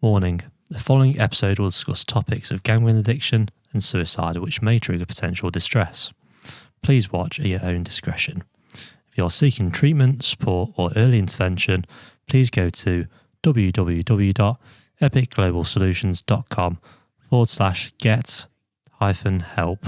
Warning, the following episode will discuss topics of gambling addiction and suicide which may trigger potential distress. Please watch at your own discretion. If you're seeking treatment, support or early intervention, please go to www.epicglobalsolutions.com/get-help/.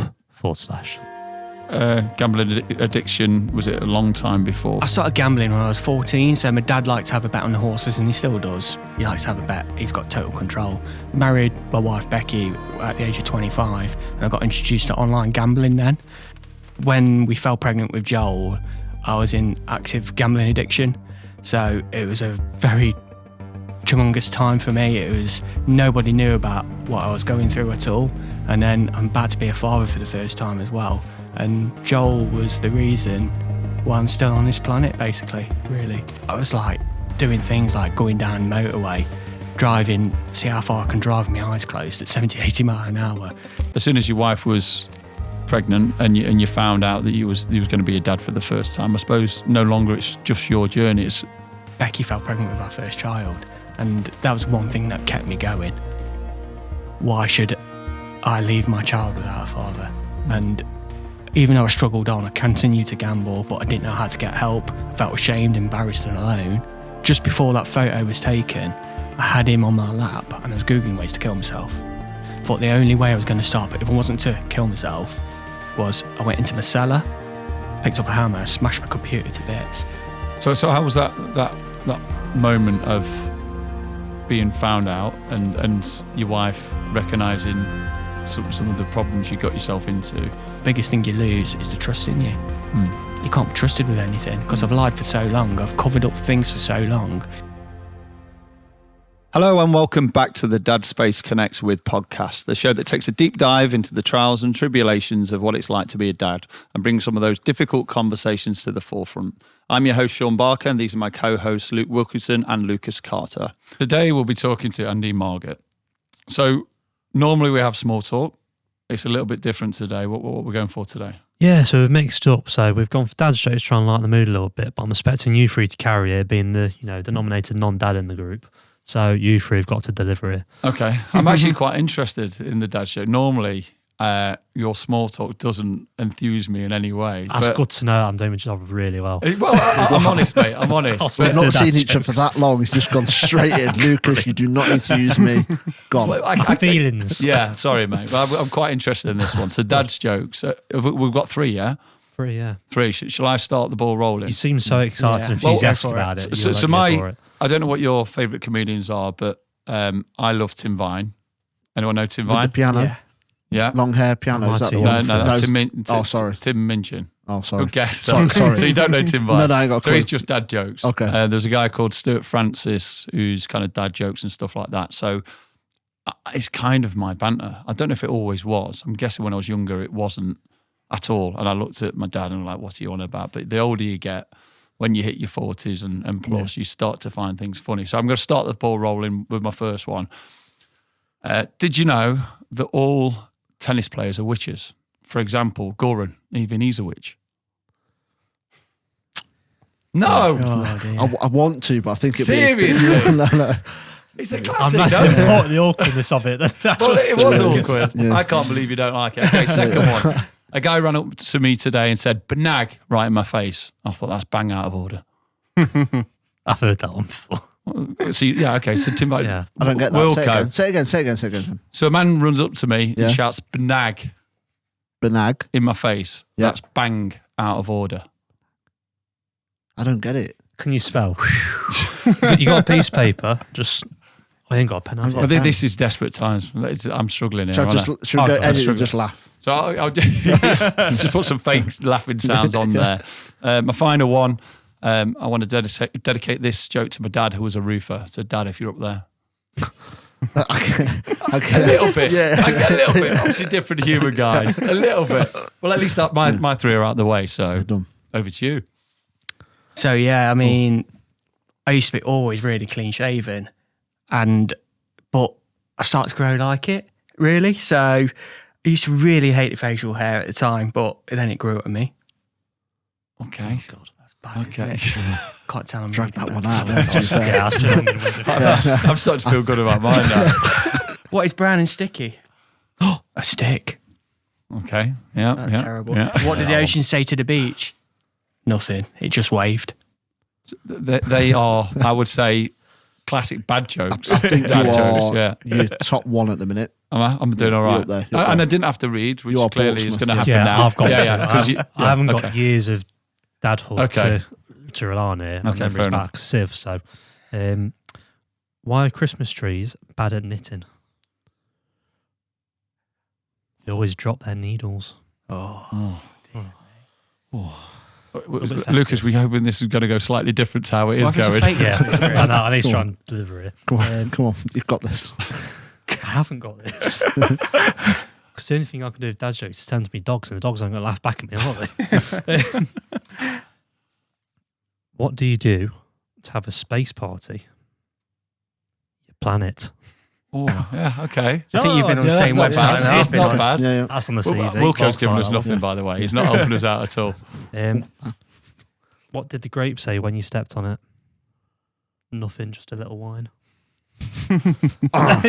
Gambling addiction, was it a long time before? I started gambling when I was 14, so my dad liked to have a bet on the horses and he still does. He likes to have a bet, he's got total control. Married my wife Becky at the age of 25 and I got introduced to online gambling then. When we fell pregnant with Joel, I was in active gambling addiction, so it was a very humongous time for me. It was, nobody knew about what I was going through at all, and then I'm about to be a father for the first time as well. And Joel was the reason why I'm still on this planet, basically, really. I was like doing things like going down the motorway, driving, see how far I can drive with my eyes closed at 70, 80 miles an hour. As soon as your wife was pregnant and you found out that you was going to be a dad for the first time, I suppose no longer it's just your journey. It's... Becky fell pregnant with our first child, and that was one thing that kept me going. Why should I leave my child without a father? And even though I struggled on, I continued to gamble, but I didn't know how to get help. I felt ashamed, embarrassed and alone. Just before that photo was taken, I had him on my lap and I was Googling ways to kill myself. I thought the only way I was going to stop it, if I wasn't to kill myself, was I went into my cellar, picked up a hammer, smashed my computer to bits. So how was that moment of being found out and your wife recognising some of the problems you got yourself into? The biggest thing you lose is the trust in you. You can't be trusted with anything because I've lied for so long, I've covered up things for so long. Hello and welcome back to the Dad Space Connects With podcast, the show that takes a deep dive into the trials and tribulations of what it's like to be a dad and brings some of those difficult conversations to the forefront. I'm your host, Sean Barker, and these are my co-hosts, Luke Wilkinson and Lucas Carter. Today we'll be talking to Andy Margett. So normally we have small talk. It's a little bit different today. What we're going for today? Yeah, so we've mixed up. So we've gone for dad jokes to try and lighten the mood a little bit, but I'm expecting you three to carry it, being the nominated non-dad in the group. So you three have got to deliver it. Okay. I'm actually quite interested in the dad joke. Normally, your small talk doesn't enthuse me in any way. That's good to know. I'm doing my job really well. Well, I'm honest, mate. I'm honest. We've not seen each other for that long. He's just gone straight in. Lucas, you do not enthuse me. Gone. My feelings. Yeah, sorry, mate. Well, I'm quite interested in this one. So dad's jokes. We've got three, yeah? Three, yeah. Three. Shall I start the ball rolling? You seem so excited and enthusiastic about it. I don't know what your favourite comedians are, but I love Tim Vine. Anyone know Tim Vine? With the piano? Yeah. Long hair piano. Is that the one? No, that's Tim. Sorry. Tim Minchin. Oh, sorry. Good guess. Sorry. So you don't know Tim Vine? No, I ain't got a clue. So he's just dad jokes. Okay. There's a guy called Stuart Francis who's kind of dad jokes and stuff like that. So it's kind of my banter. I don't know if it always was. I'm guessing when I was younger it wasn't at all. And I looked at my dad and I'm like, what's he on about? But the older you get, when you hit your 40s and plus, you start to find things funny. So I'm going to start the ball rolling with my first one. Did you know that all tennis players are witches? For example, Goran, even he's a witch. No! I want to, but I think it'd Seriously? No. It's a classic, the awkwardness of it. Well, it was awkward. Yeah. I can't believe you don't like it. Okay, second one. A guy ran up to me today and said, "Benag," right in my face. I thought that's bang out of order. I've heard that one before. See, yeah, okay. So Tim, yeah. I don't get that. Wilko. Say it again. So a man runs up to me and shouts, "Benag," in my face. Yeah. That's bang out of order. I don't get it. Can you spell? You got a piece of paper? I ain't got a pen. Well, this is desperate times. I'm struggling here. Should we go edit and just laugh? So I'll just put some fake laughing sounds on there. My final one, I want to dedicate this joke to my dad, who was a roofer. So, Dad, if you're up there. Okay. A little bit. Yeah. I get a little bit. Obviously different humour, guys. A little bit. Well, at least my three are out the way. So, over to you. So, yeah, I mean, I used to be always really clean shaven, but I started to grow like it, really. So I used to really hate the facial hair at the time, but then it grew at me. Okay. Oh, God, that's bad. Okay. can't tell him. Drag that one out there, to be fair. Yeah, that's still I'm starting to feel good about mine now. What is brown and sticky? A stick. Okay, yeah. That's terrible. Yeah. What did the ocean say to the beach? Nothing. It just waved. They are, I would say, classic bad jokes. I think Dad you jokes, are yeah. you're top one at the minute. I'm doing all You're right. up there, you're up And there. I didn't have to read, which You are clearly is Portsmouth, going to yeah. happen now. I've got yeah, 'cause you- I haven't got okay. years of dadhood Okay. to rely on here. My Okay, memory's fair enough. back sieve. So, why are Christmas trees bad at knitting? They always drop their needles. Lucas, we hoping this is going to go slightly different to how it is What if it's a going. fake Yeah, I know. I need to try and deliver it. Come on, come on. You've got this. I haven't got this. Because the only thing I can do with dad jokes is turn to me dogs, and the dogs aren't going to laugh back at me, are they? What do you do to have a space party? You plan it. Oh, yeah, okay. I think you've been on the Yeah, same that's website. not and bad. I've It's been not on. bad. Yeah, yeah. That's on the Well, CV. Wilko's given us Website, nothing, by the way. He's not helping us out at all. What did the grape say when you stepped on it? Nothing, just a little wine. Yeah. I have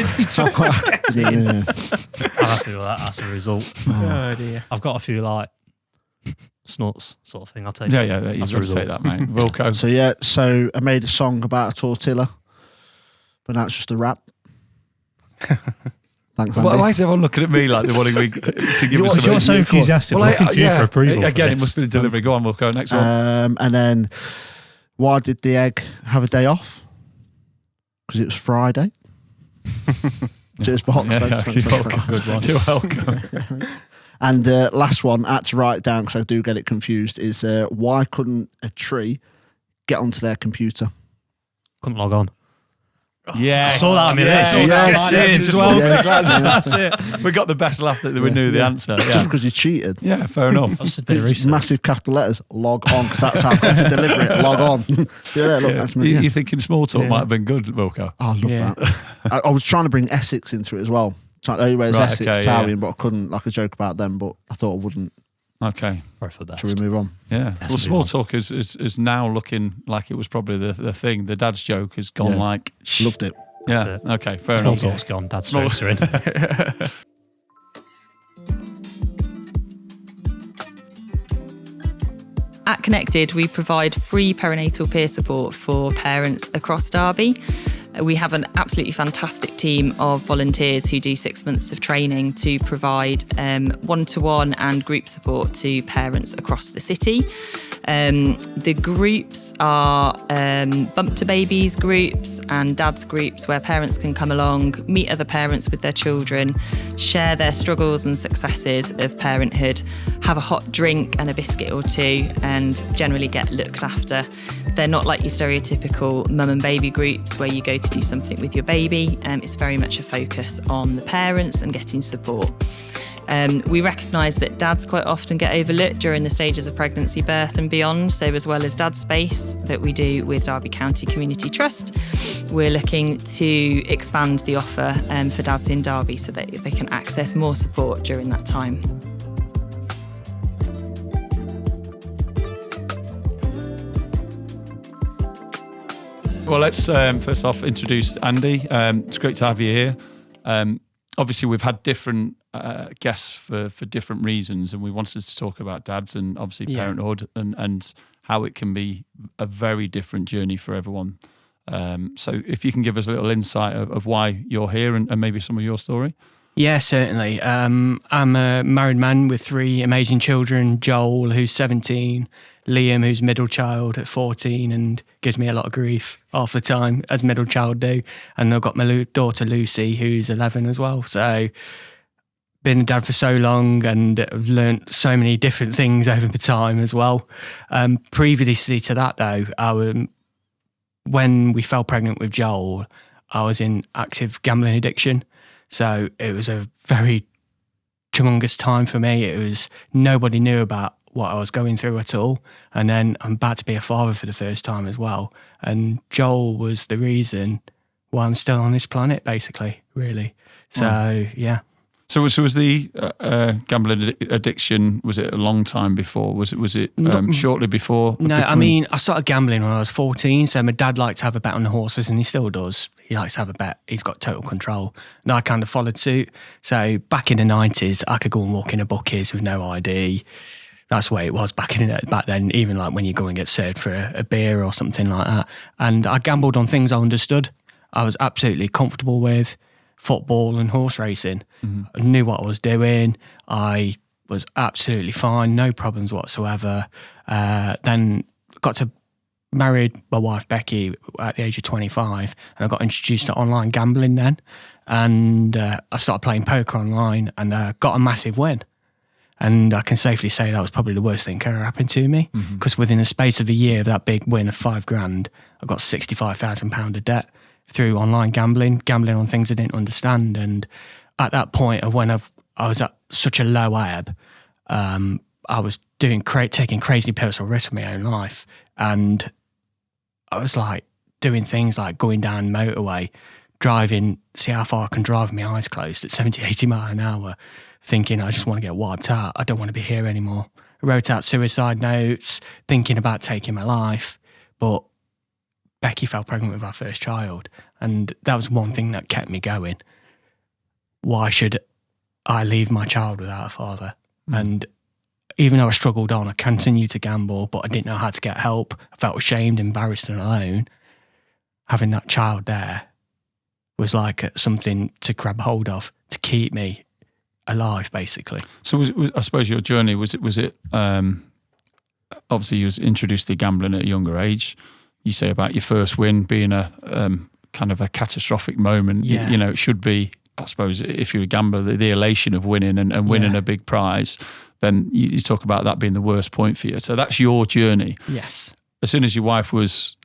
to do that as a result. Oh dear. I've got a few like snorts sort of thing. I'll take. Yeah, yeah, you've That's a got to take result. that, mate. Wilko. So yeah, so I made a song about a tortilla, but that's just a rap. Thanks, Andy. Why is everyone looking at me like they're wanting me to give You're- us some You're so enthusiastic. Well, looking to you for approval. for Again, it this. must be the delivery. Go on, Wilko. Next one. And then, why did the egg have a day off? Because it was Friday. Cheers, box. Yeah, Thanks, you're thanks, welcome. thanks, thanks. You're welcome. And last one, I had to write it down because I do get it confused, is why couldn't a tree get onto their computer? Couldn't log on. Yeah, I saw that on my Yes, list. yes, Yes, as well. yes. That's it. We got the best laugh that we knew the answer. Just Yeah, because you cheated. yeah, fair enough. That's a bit of It's research. massive capital letters, log on, because that's how I got to deliver it. Log on. See there, look, that's me. You, Yeah. You're thinking small talk Yeah. might have been good, Wilko. Oh, I love Yeah. that. I was trying to bring Essex into it as well. Where's Right, Essex, okay, Towing, yeah. but I couldn't, like a joke about them, but I thought I wouldn't. Okay, Sorry for that. Shall we move on? yeah. Let's Well, small move on. talk is now looking like it was probably the thing. The dad's joke has gone Yeah. like, Loved it. yeah. That's it. Okay, fair Small enough. talk's gone. Dad's Small- jokes are in. At Connected, we provide free perinatal peer support for parents across Derby. We have an absolutely fantastic team of volunteers who do 6 months of training to provide one-to-one and group support to parents across the city. The groups are bump to babies groups and dads groups where parents can come along, meet other parents with their children, share their struggles and successes of parenthood, have a hot drink and a biscuit or two, and generally get looked after. They're not like your stereotypical mum and baby groups where you go to do something with your baby. It's very much a focus on the parents and getting support. We recognise that dads quite often get overlooked during the stages of pregnancy, birth and beyond. So as well as Dad Space that we do with Derby County Community Trust, we're looking to expand the offer for dads in Derby so that they can access more support during that time. Well, let's first off introduce Andy. It's great to have you here. Obviously, we've had different guests for different reasons, and we wanted to talk about dads and obviously Yeah. parenthood and how it can be a very different journey for everyone. So if you can give us a little insight of why you're here and maybe some of your story. Yeah, certainly. I'm a married man with 3 amazing children. Joel, who's 17, Liam, who's middle child at 14 and gives me a lot of grief half the time, as middle child do. And I've got my daughter Lucy, who's 11 as well. So been a dad for so long and I've learnt so many different things over the time as well. Previously to that though, when we fell pregnant with Joel, I was in active gambling addiction. So it was a very tremendous time for me. It was, nobody knew about what I was going through at all. And then I'm about to be a father for the first time as well. And Joel was the reason why I'm still on this planet, basically, really. So, yeah. So was the gambling addiction? Was it a long time before? Was it shortly before? No, I mean, I started gambling when I was 14. So my dad liked to have a bet on the horses, and he still does. He likes to have a bet. He's got total control, and I kind of followed suit. So back in the 90s, I could go and walk in a bookies with no ID. That's the way it was back then. Even like when you go and get served for a beer or something like that. And I gambled on things I understood. I was absolutely comfortable with. Football and horse racing. I knew what I was doing. I was absolutely fine, no problems whatsoever. Then married my wife Becky at the age of 25, and I got introduced to online gambling then. And I started playing poker online and got a massive win. And I can safely say that was probably the worst thing that ever happened to me, because within the space of a year of that big win of £5,000, I got £65,000 of debt through online gambling on things I didn't understand. And at that point of when I was at such a low ebb, I was taking crazy personal risks for my own life. And I was like doing things like going down motorway, driving, see how far I can drive with my eyes closed at 70, 80 miles an hour, thinking I just want to get wiped out. I don't want to be here anymore. I wrote out suicide notes, thinking about taking my life, but Becky fell pregnant with our first child, and that was one thing that kept me going. Why should I leave my child without a father? And even though I struggled on, I continued to gamble, but I didn't know how to get help. I felt ashamed, embarrassed and alone. Having that child there was like something to grab hold of to keep me alive, basically. So I suppose your journey, was it obviously you was introduced to gambling at a younger age. You say about your first win being a kind of a catastrophic moment. Yeah. You know, it should be, I suppose, if you're a gambler, the elation of winning and winning a big prize, then you talk about that being the worst point for you. So that's your journey. Yes. As soon as your wife was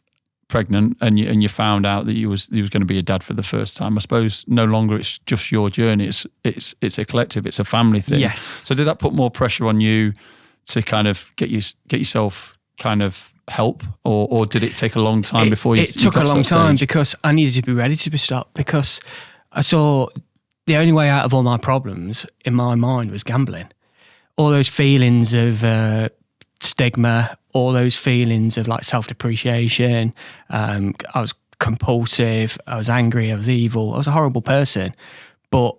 pregnant and you found out that you was going to be a dad for the first time, I suppose no longer it's just your journey. It's a collective. It's a family thing. Yes. So did that put more pressure on you to kind of get yourself kind of help, or did it take a long time before you? It took a long time because I needed to be ready to be stopped, because I saw the only way out of all my problems in my mind was gambling. All those feelings of stigma, all those feelings of like self-depreciation. I was compulsive, I was angry, I was evil, I was a horrible person. But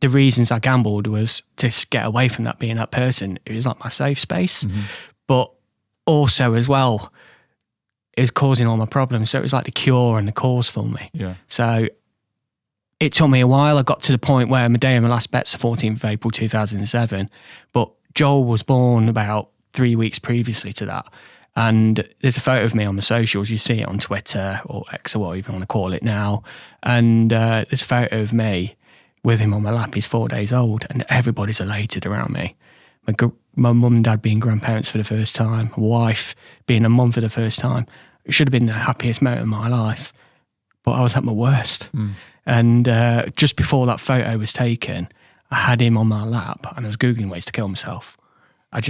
the reasons I gambled was to get away from that, being that person. It was like my safe space. But also as well, it was causing all my problems. So it was like the cure and the cause for me. Yeah. So it took me a while. I got to the point where my day of my last bet's the 14th of April 2007, but Joel was born about 3 weeks previously to that. And there's a photo of me on the socials. You see it on Twitter or X or whatever you want to call it now. And there's a photo of me with him on my lap. He's 4 days old, and everybody's elated around me. My mum and dad being grandparents for the first time, my wife being a mum for the first time. It should have been the happiest moment of my life, but I was at my worst. And just before that photo was taken, I had him on my lap and I was Googling ways to kill myself. I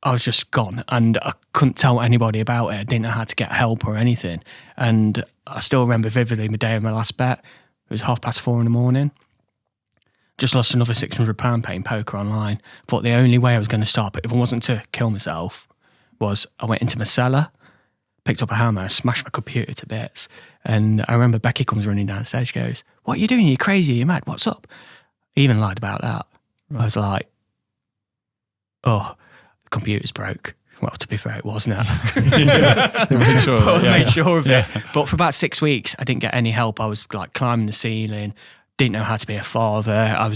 was just gone, and I couldn't tell anybody about it. I didn't know how to get help or anything. And I still remember vividly my day of my last bet. It was 4:30 a.m. Just lost another £600 playing poker online. Thought the only way I was going to stop it, if it wasn't to kill myself, was I went into my cellar, picked up a hammer, smashed my computer to bits. And I remember Becky comes running downstairs. She goes, "What are you doing? You're crazy. You're mad. What's up?" I even lied about that. Right. I was like, "Oh, the computer's broke." Well, to be fair, it wasn't. I made sure of it. But for about 6 weeks, I didn't get any help. I was like climbing the ceiling, didn't know how to be a father. I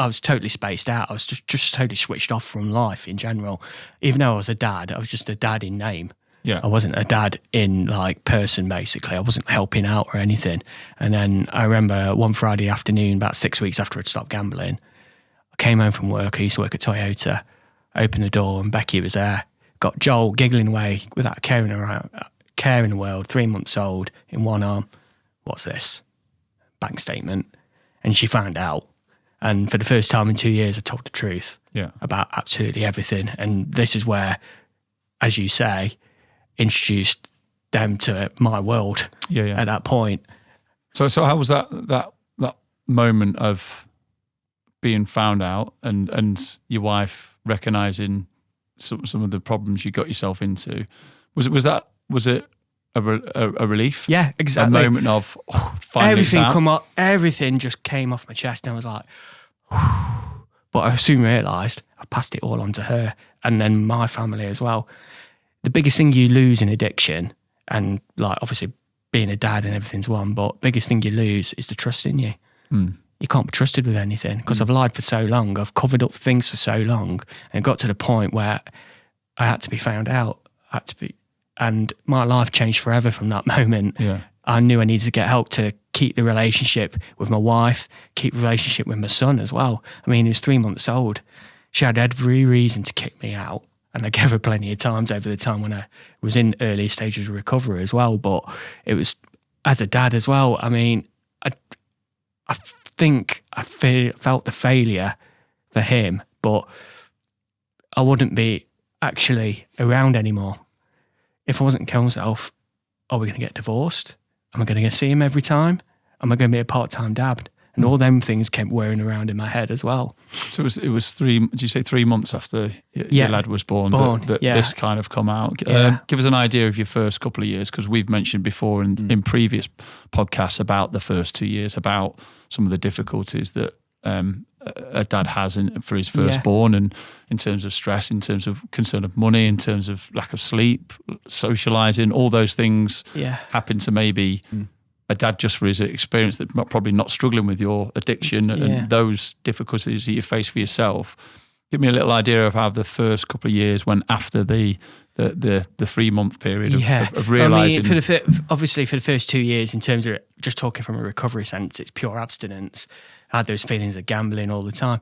was totally spaced out. I was just totally switched off from life in general. Even though I was a dad, I was just a dad in name. Yeah. I wasn't a dad in like person, basically. I wasn't helping out or anything. And then I remember one Friday afternoon, about 6 weeks after I'd stopped gambling, I came home from work. I used to work at Toyota. I opened the door and Becky was there. Got Joel giggling away without a care in the world, 3 months old, in one arm. What's this? Bank statement. And she found out. And for the first time in 2 years, I told the truth about absolutely everything. And this is where, as you say, introduced them to my world at that point. So how was that moment of being found out and your wife recognising some of the problems you got yourself into, was it a relief? Yeah, exactly. A moment of finally everything just came off my chest, and I was like, but I soon realised I passed it all on to her, and then my family as well. The biggest thing you lose in addiction, and like obviously being a dad and everything's one, but biggest thing you lose is the trust in you. You can't be trusted with anything because I've lied for so long. I've covered up things for so long, and it got to the point where I had to be found out. And my life changed forever from that moment. Yeah. I knew I needed to get help to keep the relationship with my wife, keep the relationship with my son as well. I mean, he was 3 months old. She had every reason to kick me out. And I gave her plenty of times over the time when I was in early stages of recovery as well. But it was, as a dad as well, I mean, I think I felt the failure for him, but I wouldn't be actually around anymore. If I wasn't killing myself, are we going to get divorced? Am I going to see him every time? Am I going to be a part-time dad? And all them things kept whirring around in my head as well. So it was 3, did you say 3 months after your lad was born that this kind of come out? Give us an idea of your first couple of years, because we've mentioned before in previous podcasts about the first 2 years, about some of the difficulties that a dad has for his firstborn, and in terms of stress, in terms of concern of money, in terms of lack of sleep, socialising, all those things happen to maybe a dad just for his experience that probably not struggling with your addiction and those difficulties that you face for yourself. Give me a little idea of how the first couple of years went after the 3 month period of realising. I mean, obviously for the first 2 years, in terms of just talking from a recovery sense, it's pure abstinence. I had those feelings of gambling all the time.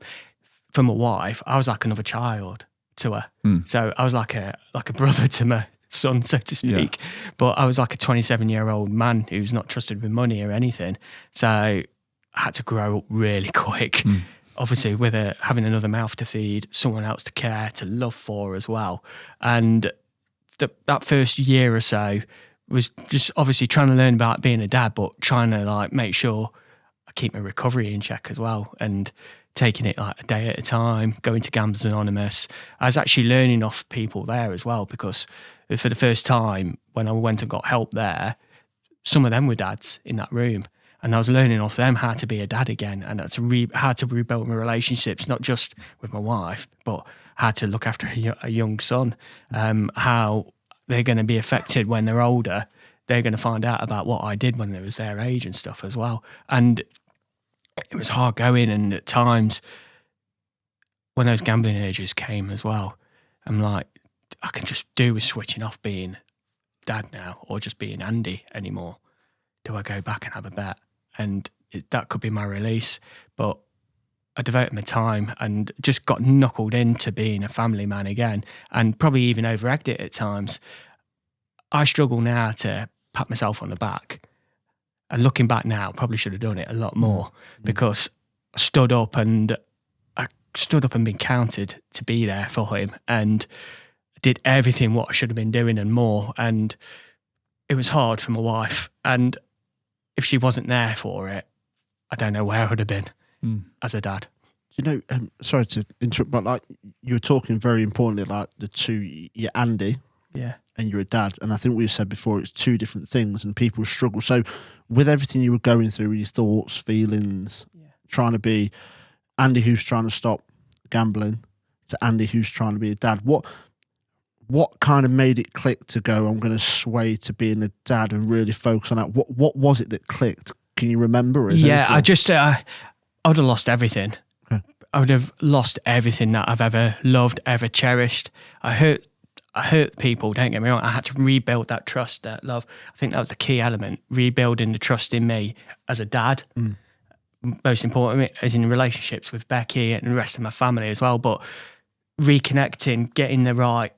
For my wife, I was like another child to her. So I was like a brother to my son, so to speak. But I was like a 27-year-old man who's not trusted with money or anything. So I had to grow up really quick. Obviously, with having another mouth to feed, someone else to care, to love for as well. And that first year or so was just obviously trying to learn about being a dad, but trying to like make sure I keep my recovery in check as well, and taking it like a day at a time, going to Gamblers Anonymous. I was actually learning off people there as well, because for the first time when I went and got help there, some of them were dads in that room. And I was learning off them how to be a dad again, and how to rebuild my relationships, not just with my wife, but how to look after a young son, how they're going to be affected when they're older. They're going to find out about what I did when they was their age and stuff as well. And it was hard going, and at times when those gambling urges came as well, I'm like, I can just do with switching off being dad now, or just being Andy anymore. Do I go back and have a bet? And that could be my release. But I devoted my time and just got knuckled into being a family man again, and probably even over-egged it at times. I struggle now to pat myself on the back. And looking back now, probably should have done it a lot more, because I stood up and been counted to be there for him, and did everything what I should have been doing and more. And it was hard for my wife. And if she wasn't there for it, I don't know where I would have been as a dad. You know, sorry to interrupt, but like you were talking very importantly, like the two, you're Andy, and you're a dad. And I think we said before, it's two different things, and people struggle. So with everything you were going through, your thoughts, feelings, trying to be Andy who's trying to stop gambling to Andy who's trying to be a dad, what kind of made it click to go, I'm going to sway to being a dad and really focus on that? What was it that clicked? Can you remember? I would have lost everything. Okay. I would have lost everything that I've ever loved, ever cherished. I hurt people, don't get me wrong. I had to rebuild that trust, that love. I think that was the key element, rebuilding the trust in me as a dad. Most important is in relationships with Becky and the rest of my family as well, but reconnecting, getting the right,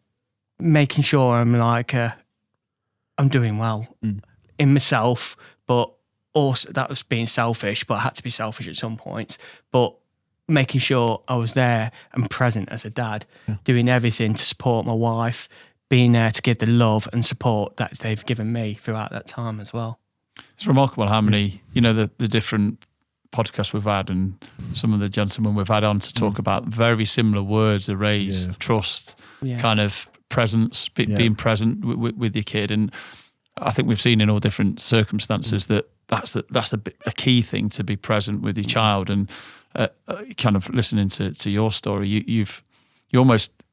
making sure I'm like, I'm doing well in myself, but also that was being selfish, but I had to be selfish at some points, but making sure I was there and present as a dad, doing everything to support my wife, being there to give the love and support that they've given me throughout that time as well. It's remarkable how many, the different podcasts we've had and some of the gentlemen we've had on to talk about very similar words are raised, trust, kind of presence, being present with your kid. And I think we've seen in all different circumstances that's a key thing, to be present with your child. And kind of listening to your story, you almost,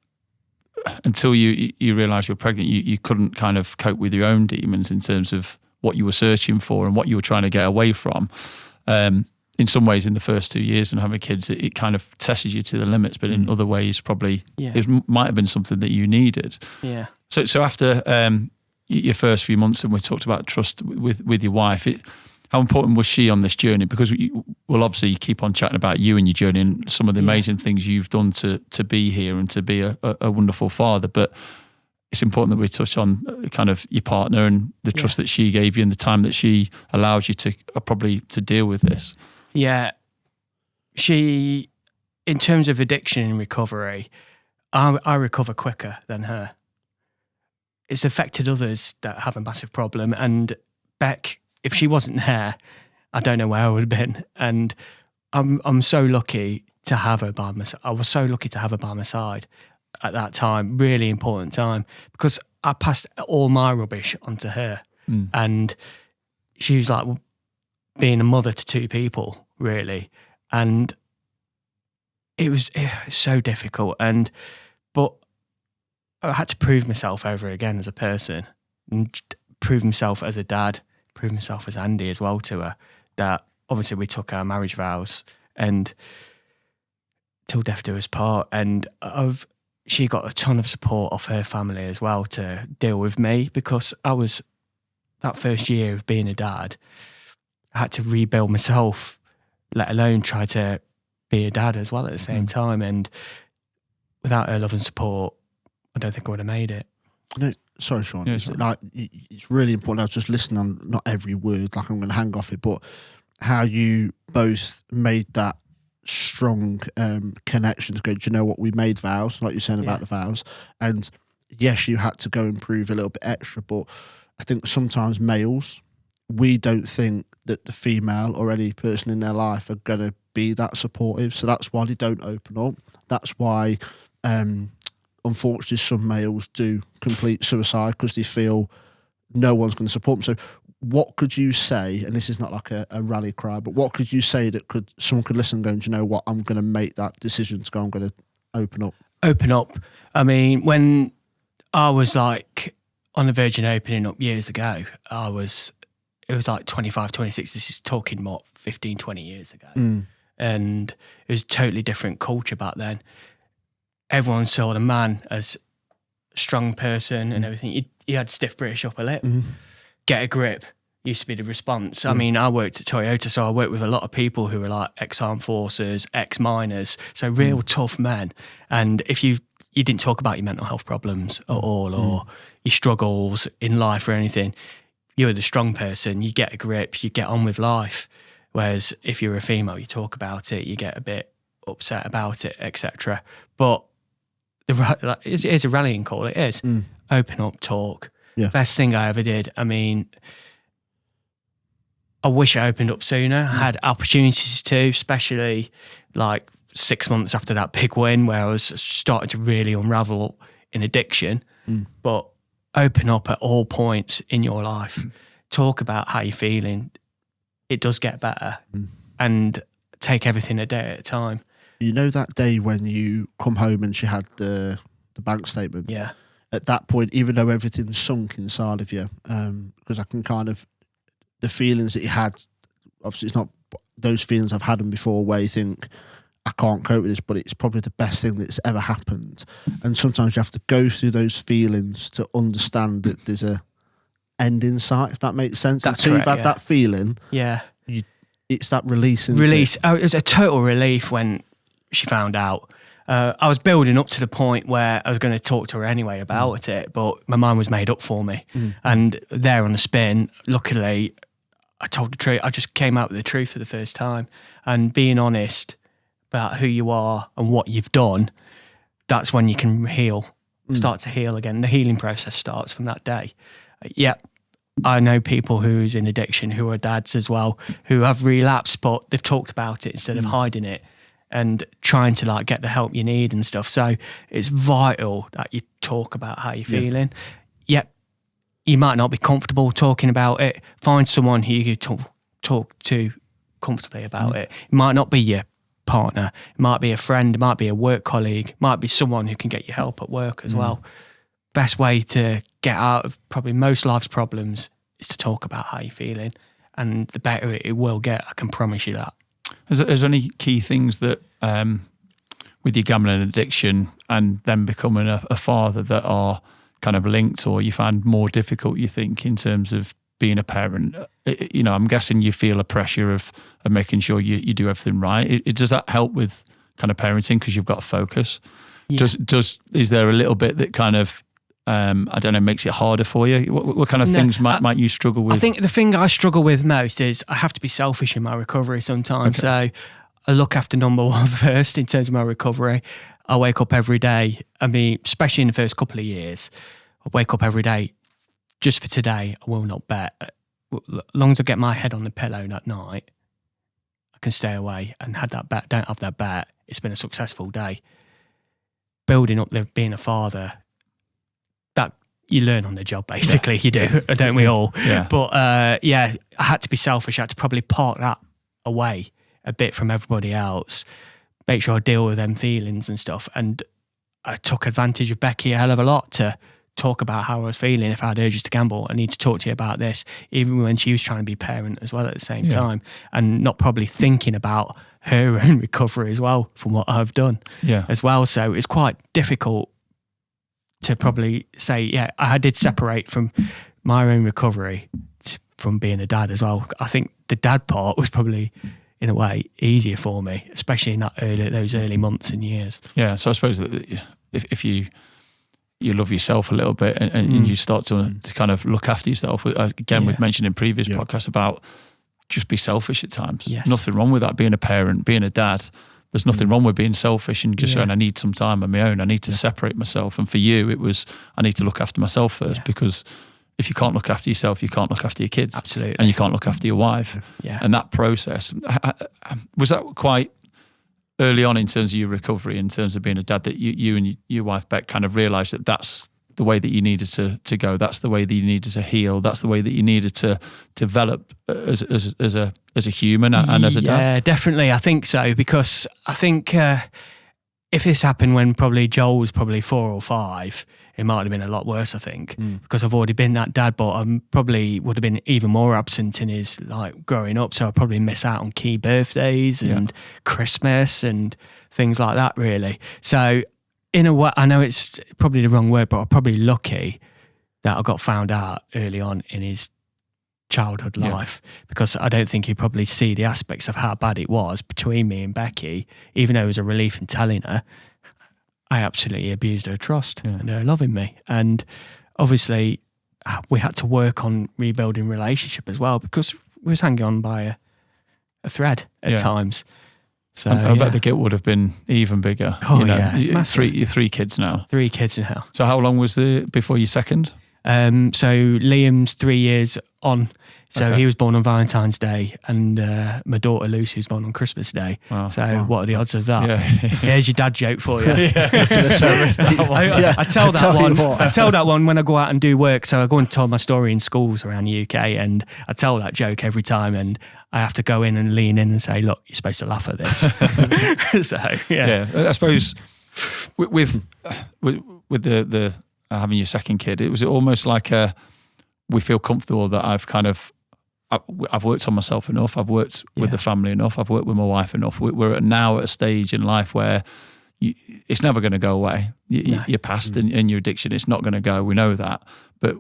until you realise you're pregnant, you couldn't kind of cope with your own demons in terms of what you were searching for and what you were trying to get away from. In some ways, in the first 2 years and having kids, it kind of tested you to the limits, but in other ways, probably it might have been something that you needed. Yeah. So after your first few months, and we talked about trust with your wife, how important was she on this journey? Because we'll obviously keep on chatting about you and your journey and some of the amazing things you've done to be here and to be a wonderful father. But it's important that we touch on kind of your partner and the trust that she gave you and the time that she allowed you to probably to deal with this. Yeah. She, in terms of addiction and recovery, I recover quicker than her. It's affected others that have a massive problem. And Beck, if she wasn't there, I don't know where I would have been. And I'm so lucky to have her by my side. I was so lucky to have her by my side at that time, really important time, because I passed all my rubbish onto her. And she was like being a mother to two people, really. And it was so difficult. But I had to prove myself over again as a person, and prove myself as a dad, prove myself as Andy as well to her, that obviously we took our marriage vows and till death do us part. And she got a ton of support off her family as well to deal with me, because I was, that first year of being a dad, I had to rebuild myself, let alone try to be a dad as well at the same time. And without her love and support, I don't think I would have made it. No, sorry, Sean. It's really important. I was just listening on not every word, like I'm going to hang off it, but how you both made that strong connection to go, do you know what, we made vows, like you're saying about the vows. And yes, you had to go and prove a little bit extra, but I think sometimes males, we don't think that the female or any person in their life are going to be that supportive. So that's why they don't open up. That's why, unfortunately, some males do complete suicide, because they feel no one's going to support them. So what could you say, and this is not like a rally cry, but what could you say that someone could listen and go, do you know what, I'm going to make that decision to go, I'm going to open up? Open up. I mean, when I was like on the verge of opening up years ago, it was like 25, 26, this is talking what, 15, 20 years ago. And it was a totally different culture back then. Everyone saw the man as a strong person and everything. He had stiff British upper lip. Get a grip used to be the response. I mean, I worked at Toyota, so I worked with a lot of people who were like ex-armed forces, ex-miners, so real tough men. And if you didn't talk about your mental health problems at all, or your struggles in life or anything, you were the strong person, you get a grip, you get on with life. Whereas if you're a female, you talk about it, you get a bit upset about it, etc. But it's a rallying call, it is. Open up, talk. Yeah. Best thing I ever did. I mean, I wish I opened up sooner. I had opportunities to, especially like 6 months after that big win where I was starting to really unravel in addiction. But open up at all points in your life. Talk about how you're feeling. It does get better. And take everything a day at a time. You know that day when you come home and she had the bank statement? Yeah. At that point, even though everything's sunk inside of you, because I can kind of, the feelings that you had, obviously it's not those feelings I've had them before where you think, I can't cope with this, but it's probably the best thing that's ever happened. And sometimes you have to go through those feelings to understand that there's a end in sight, if that makes sense. That's until correct, you've had that feeling, it's that release. It was a total relief when she found out. I was building up to the point where I was going to talk to her anyway about it, but my mind was made up for me. And there on the spin, luckily, I told the truth. I just came out with the truth for the first time. And being honest about who you are and what you've done, that's when you can heal, start to heal again. The healing process starts from that day. I know people who's in addiction who are dads as well, who have relapsed, but they've talked about it instead of hiding it and trying to like get the help you need and stuff. So it's vital that you talk about how you're feeling. Yep, you might not be comfortable talking about it. Find someone who you can talk to comfortably about it. It might not be your partner, it might be a friend, it might be a work colleague, it might be someone who can get you help at work as well. Best way to get out of probably most life's problems is to talk about how you're feeling, and the better it will get, I can promise you that. Is there any key things that with your gambling addiction and then becoming a father that are kind of linked, or you find more difficult, you think, in terms of being a parent? You know, I'm guessing you feel a pressure of making sure you do everything right. Does that help with kind of parenting because you've got to focus? Yeah. Is there a little bit that kind of I don't know, makes it harder for you? What kind of things might you struggle with? I think the thing I struggle with most is I have to be selfish in my recovery sometimes. Okay. So I look after number one first in terms of my recovery. I wake up every day. I mean, especially in the first couple of years, I wake up every day. Just for today, I will not bet. As long as I get my head on the pillow that night, I can stay away and had that bet. Don't have that bet. It's been a successful day. Building up being a father, that you learn on the job, basically. You do, don't we all? Yeah. But I had to be selfish. I had to probably park that away a bit from everybody else, make sure I deal with them feelings and stuff. And I took advantage of Becky a hell of a lot to talk about how I was feeling. If I had urges to gamble, I need to talk to you about this, even when she was trying to be parent as well at the same time, and not probably thinking about her own recovery as well from what I've done as well. So it's quite difficult to probably say, I did separate from my own recovery from being a dad as well. I think the dad part was probably, in a way, easier for me, especially in those early months and years. Yeah, so I suppose that if you love yourself a little bit and you start to kind of look after yourself, again, we've mentioned in previous podcasts about just be selfish at times. Yes. Nothing wrong with that, being a parent, being a dad. There's nothing wrong with being selfish and just saying, I need some time on my own. I need to separate myself. And for you, it was, I need to look after myself first, because if you can't look after yourself, you can't look after your kids. Absolutely. And you can't look after your wife. Yeah. And that process, was that quite early on in terms of your recovery, in terms of being a dad, that you and your wife, Beck, kind of realised that that's the way that you needed to go, that's the way that you needed to heal, that's the way that you needed to develop as a human and as a dad? Yeah, definitely. I think so, because I think if this happened when probably Joel was probably 4 or 5, it might have been a lot worse, I think, because I've already been that dad, but I probably would have been even more absent in his growing up. So I'd probably miss out on key birthdays and Christmas and things like that, really. So in a way, I know it's probably the wrong word, but I'm probably lucky that I got found out early on in his childhood life, because I don't think he'd probably see the aspects of how bad it was between me and Becky, even though it was a relief in telling her. I absolutely abused her trust and her loving me. And obviously we had to work on rebuilding relationship as well, because we was hanging on by a thread at times. So I bet the guilt would have been even bigger. Oh, Three kids now. 3 kids now. So how long was before your second? So Liam's 3 years on. So he was born on Valentine's Day, and my daughter Lucy was born on Christmas Day. Wow. So what are the odds of that? Yeah. Here's your dad joke for you. I tell that one when I go out and do work. So I go and tell my story in schools around the UK, and I tell that joke every time, and I have to go in and lean in and say, look, you're supposed to laugh at this. So I suppose with the having your second kid, it was almost like we feel comfortable that I've worked on myself enough. I've worked with the family enough. I've worked with my wife enough. We're now at a stage in life where it's never going to go away. You're past and your addiction, it's not going to go. We know that. But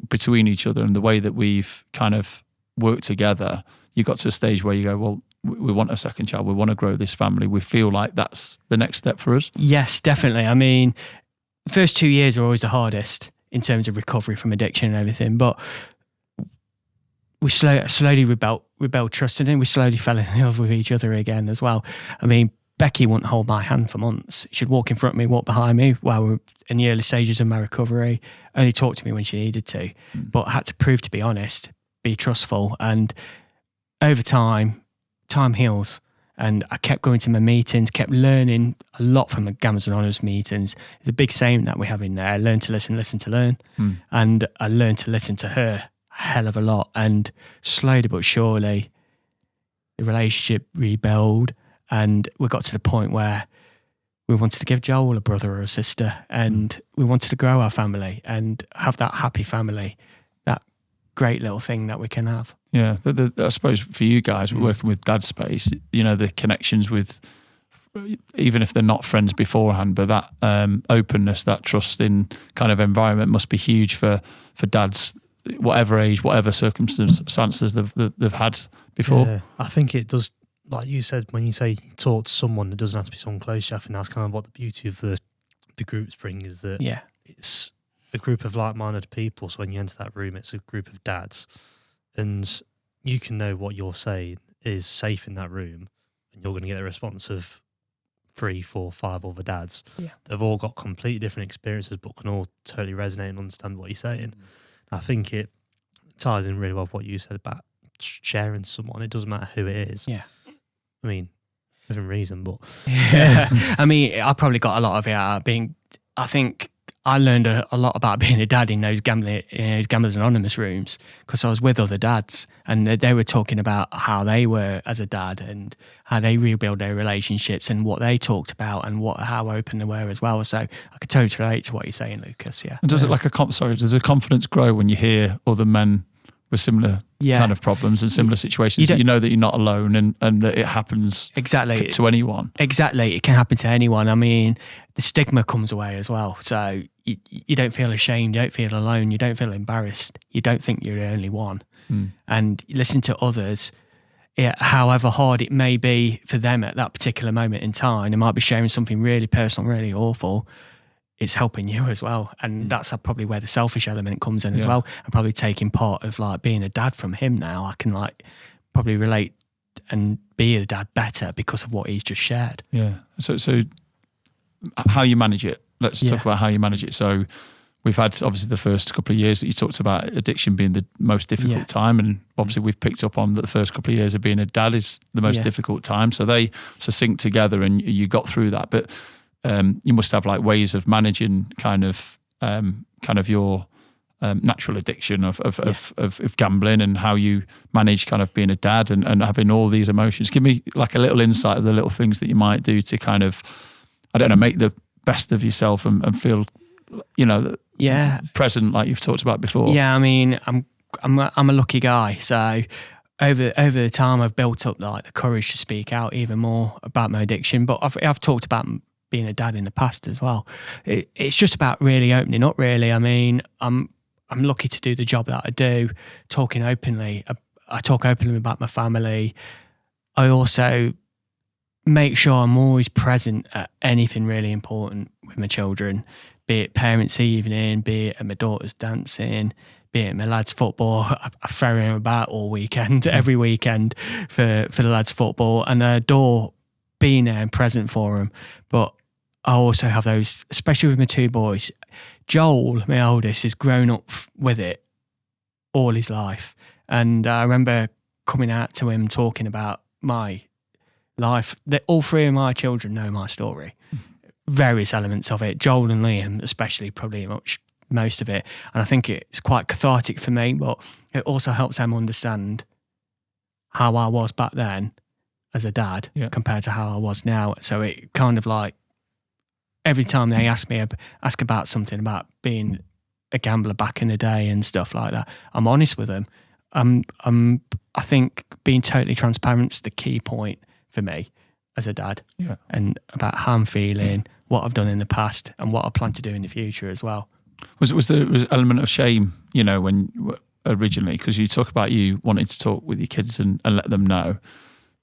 between each other and the way that we've kind of worked together, you got to a stage where you go, well, we want a second child. We want to grow this family. We feel like that's the next step for us. Yes, definitely. I mean, the first 2 years are always the hardest in terms of recovery from addiction and everything, but we slowly rebuilt trust, and then we slowly fell in love with each other again as well. I mean, Becky wouldn't hold my hand for months. She'd walk in front of me, walk behind me while we were in the early stages of my recovery, only talk to me when she needed to. But I had to prove to be honest, be trustful. And over time heals. And I kept going to my meetings, kept learning a lot from the Gamblers Anonymous meetings. There's a big saying that we have in there, learn to listen, listen to learn. And I learned to listen to her a hell of a lot. And slowly but surely, the relationship rebuilt. And we got to the point where we wanted to give Joel a brother or a sister. And we wanted to grow our family and have that happy family, that great little thing that we can have. Yeah, I suppose for you guys working with Dad Space, you know, the connections with, even if they're not friends beforehand, but that openness, that trusting kind of environment must be huge for dads, whatever age, whatever circumstances they've had before. Yeah, I think it does, like you said, when you say talk to someone, it doesn't have to be someone close to you. I think that's kind of what the beauty of the groups bring, is that it's a group of like-minded people. So when you enter that room, it's a group of dads. And you can know what you're saying is safe in that room, and you're going to get the response of 3, 4, 5 other dads. Yeah. They've all got completely different experiences, but can all totally resonate and understand what you're saying. I think it ties in really well with what you said about sharing someone. It doesn't matter who it is. Yeah. I mean, within reason, but... Yeah. I mean, I probably got a lot of it out of being... I think... I learned a lot about being a dad in those Gamblers Anonymous rooms, because I was with other dads and they were talking about how they were as a dad and how they rebuild their relationships and what they talked about and how open they were as well. So I could totally relate to what you're saying, Lucas. Yeah. And does it does the confidence grow when you hear other men with similar kind of problems and similar situations? You know that you're not alone and that it happens to anyone. Exactly. It can happen to anyone. I mean, the stigma comes away as well. So you don't feel ashamed, you don't feel alone, you don't feel embarrassed, you don't think you're the only one. And you listen to others, however hard it may be for them at that particular moment in time. They might be sharing something really personal, really awful. It's helping you as well. And that's probably where the selfish element comes in as well. And probably taking part of like being a dad from him now, I can like probably relate and be a dad better because of what he's just shared. Yeah. So how you manage it. Let's talk about how you manage it. So we've had obviously the first couple of years that you talked about addiction being the most difficult time. And obviously we've picked up on that the first couple of years of being a dad is the most difficult time. So they sync together and you got through that. But you must have like ways of managing kind of your natural addiction of gambling and how you manage kind of being a dad and having all these emotions. Give me like a little insight of the little things that you might do to kind of, I don't know, make the best of yourself and feel, you know, present like you've talked about before. Yeah, I mean, I'm a lucky guy. So over the time I've built up like the courage to speak out even more about my addiction. But I've talked about being a dad in the past as well. It's just about really opening up. Really, I mean, I'm lucky to do the job that I do, talking openly. I talk openly about my family. I also make sure I'm always present at anything really important with my children, be it parents' evening, be it at my daughter's dancing, be it my lads' football. I ferry him about all weekend, every weekend for the lads' football, and I adore being there and present for them. But I also have those, especially with my two boys. Joel, my oldest, has grown up with it all his life. And I remember coming out to him talking about my life. All three of my children know my story, various elements of it. Joel and Liam especially, probably most of it. And I think it's quite cathartic for me, but it also helps them understand how I was back then as a dad compared to how I was now. So it kind of like, every time they ask about something about being a gambler back in the day and stuff like that, I'm honest with them. I think being totally transparent is the key point for me as a dad, and about how I'm feeling, what I've done in the past, and what I plan to do in the future as well. Was there an element of shame, you know, when originally, because you talk about you wanting to talk with your kids and let them know,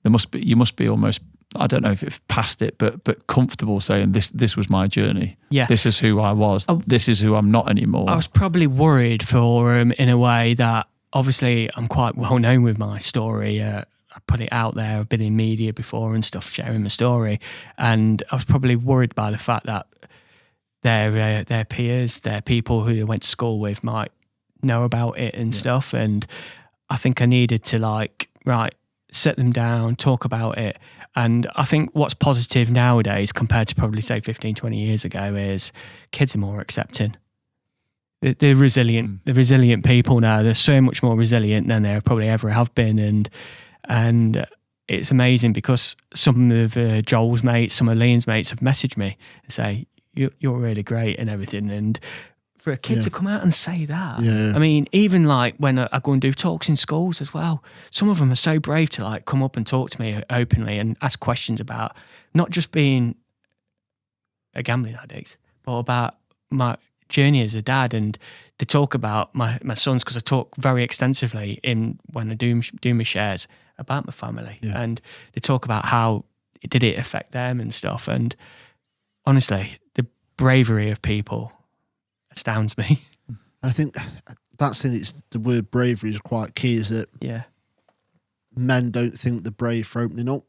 you must be almost, I don't know if it's past it, but comfortable saying this was my journey. Yeah, this is who I was. This is who I'm not anymore. I was probably worried for him in a way that obviously I'm quite well known with my story. put it out there. I've been in media before and stuff, sharing my story, and I was probably worried by the fact that their peers, their people who they went to school with might know about it and stuff. And I think I needed to sit them down, talk about it. And I think what's positive nowadays compared to probably say 15, 20 years ago is kids are more accepting. They're resilient. They're resilient people now. They're so much more resilient than they probably ever have been. And it's amazing because some of Joel's mates, some of Liam's mates have messaged me and say, you're really great and everything. And for a kid to come out and say that, I mean, even when I go and do talks in schools as well, some of them are so brave to come up and talk to me openly and ask questions about not just being a gambling addict, but about my journey as a dad. And they talk about my sons, because I talk very extensively when I do my shares about my family, and they talk about how did it affect them and stuff. And honestly, the bravery of people astounds me. I think that's the word bravery is quite key, is that men don't think they're brave for opening up.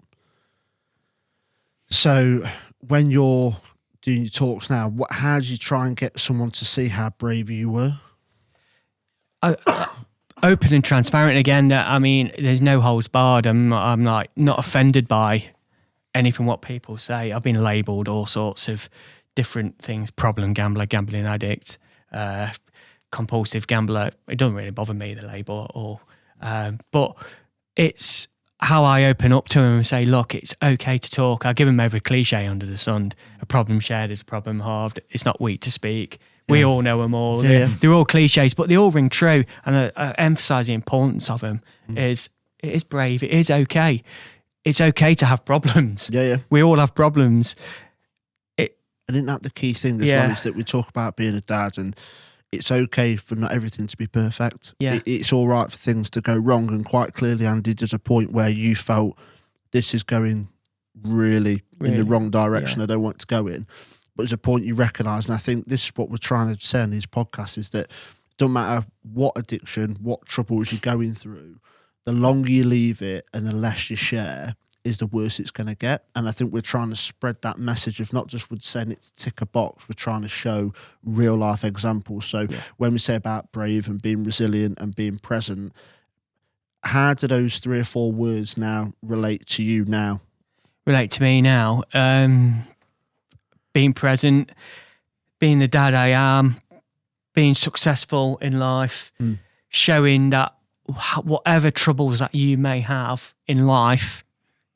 So when you're doing your talks now, how do you try and get someone to see how brave you were? Open and transparent again. I mean, there's no holds barred. I'm not offended by anything what people say. I've been labelled all sorts of different things: problem gambler, gambling addict, compulsive gambler. It doesn't really bother me, the label at all. But it's how I open up to them and say, look, it's okay to talk. I give them every cliche under the sun. A problem shared is a problem halved. It's not weak to speak. We all know them all. They're all cliches, but they all ring true. And I emphasise the importance of them. It is brave. It is okay. It's okay to have problems. We all have problems. And isn't that the key thing as well, is that we talk about being a dad, and it's okay for not everything to be perfect. It's all right for things to go wrong. And quite clearly, Andy, there's a point where you felt this is going really in the wrong direction. I don't want it to go in. But there's a point you recognise, and I think this is what we're trying to say in these podcasts, is that it doesn't matter what addiction, what troubles you're going through, the longer you leave it and the less you share is the worse it's going to get. And I think we're trying to spread that message of not just saying it to tick a box, we're trying to show real life examples. So when we say about brave and being resilient and being present, how do those 3 or 4 words now relate to you now? Relate to me now? Being present, being the dad I am, being successful in life, showing that whatever troubles that you may have in life,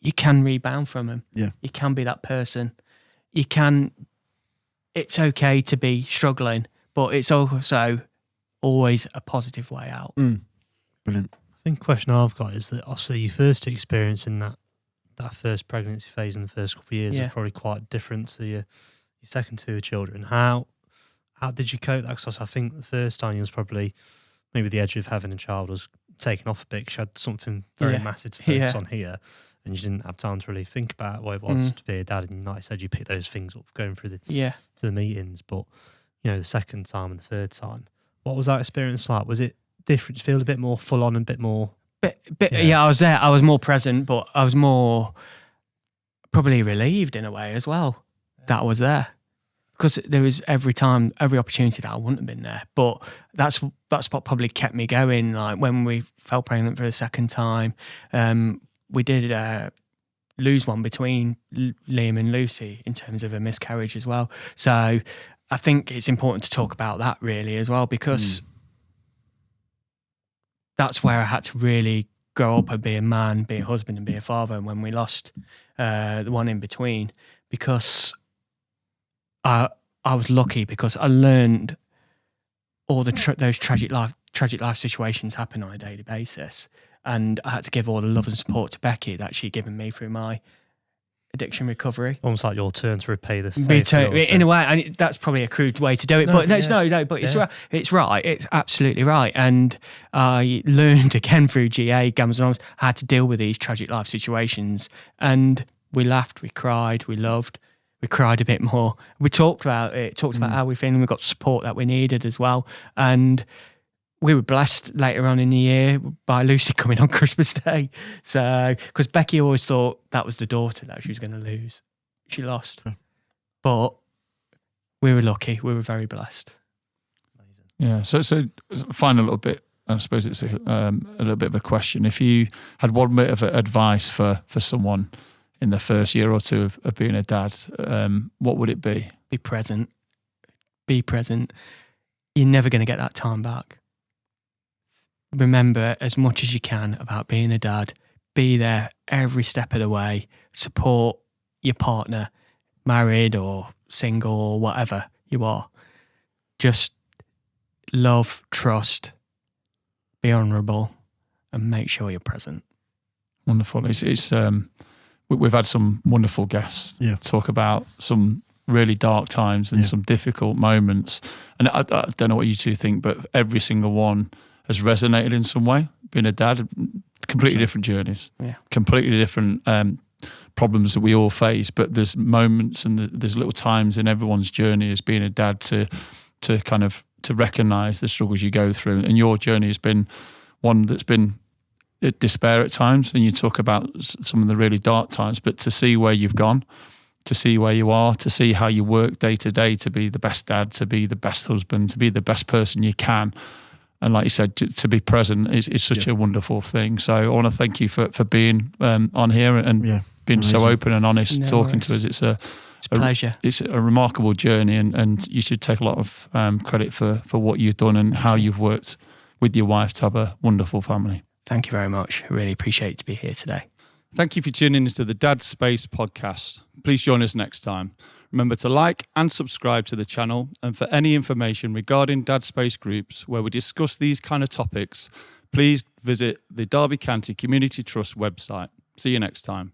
you can rebound from them. You can be that person. It's okay to be struggling, but it's also always a positive way out. Brilliant. I think the question I've got is that obviously your first experience in that first pregnancy phase in the first couple of years is probably quite different to your second 2 children. How did you cope that? Because I think the first time you was probably maybe the edge of having a child was taken off a bit. She had something very massive to focus on here, and you didn't have time to really think about what it was to be a dad. And like I said, you picked those things up going through to the meetings. But the second time and the third time, what was that experience like? Was it different? Did you feel a bit more full on and a bit more? I was there. I was more present, but I was more probably relieved in a way as well that I was there, because there was every opportunity that I wouldn't have been there. But that's what probably kept me going. Like when we fell pregnant for the second time, we did lose one between Liam and Lucy in terms of a miscarriage as well. So I think it's important to talk about that really as well, because that's where I had to really grow up and be a man, be a husband and be a father. And when we lost the one in between, because I was lucky, because I learned all those tragic life situations happen on a daily basis. And I had to give all the love and support to Becky that she'd given me through my addiction recovery. Almost like your turn to repay the favour. In a way, and that's probably a crude way to do it, but it's right. It's right. It's absolutely right. And I learned again through GA, Gamblers Anonymous, how to deal with these tragic life situations. And we laughed, we cried, we loved, we cried a bit more. We talked about it, about how we're feeling. We got support that we needed as well. And we were blessed later on in the year by Lucy coming on Christmas Day. So, because Becky always thought that was the daughter that she was going to lose. She lost. But we were lucky. We were very blessed. Yeah. So final little bit, I suppose it's a little bit of a question. If you had one bit of advice for someone in the first year or two of being a dad, what would it be? Be present. Be present. You're never going to get that time back. Remember as much as you can about being a dad. Be there every step of the way. Support your partner, married or single or whatever you are. Just love, trust, be honourable, and make sure you're present. Wonderful. It's we've had some wonderful guests talk about some really dark times and some difficult moments. And I don't know what you two think, but every single one has resonated in some way. Being a dad, completely different journeys, completely different problems that we all face. But there's moments and there's little times in everyone's journey as being a dad to kind of to recognise the struggles you go through. And your journey has been one that's been despair at times, and you talk about some of the really dark times, but to see where you've gone, to see where you are, to see how you work day to day to be the best dad, to be the best husband, to be the best person you can. And like you said, to be present is such a wonderful thing. So I want to thank you for being on here and being so open and honest, talking to us. It's a pleasure. It's a remarkable journey, and you should take a lot of credit for what you've done and how you've worked with your wife to have a wonderful family. Thank you very much. I really appreciate to be here today. Thank you for tuning into the Dad Space podcast. Please join us next time. Remember to like and subscribe to the channel, and for any information regarding Dad Space groups where we discuss these kind of topics, please visit the Derby County Community Trust website. See you next time.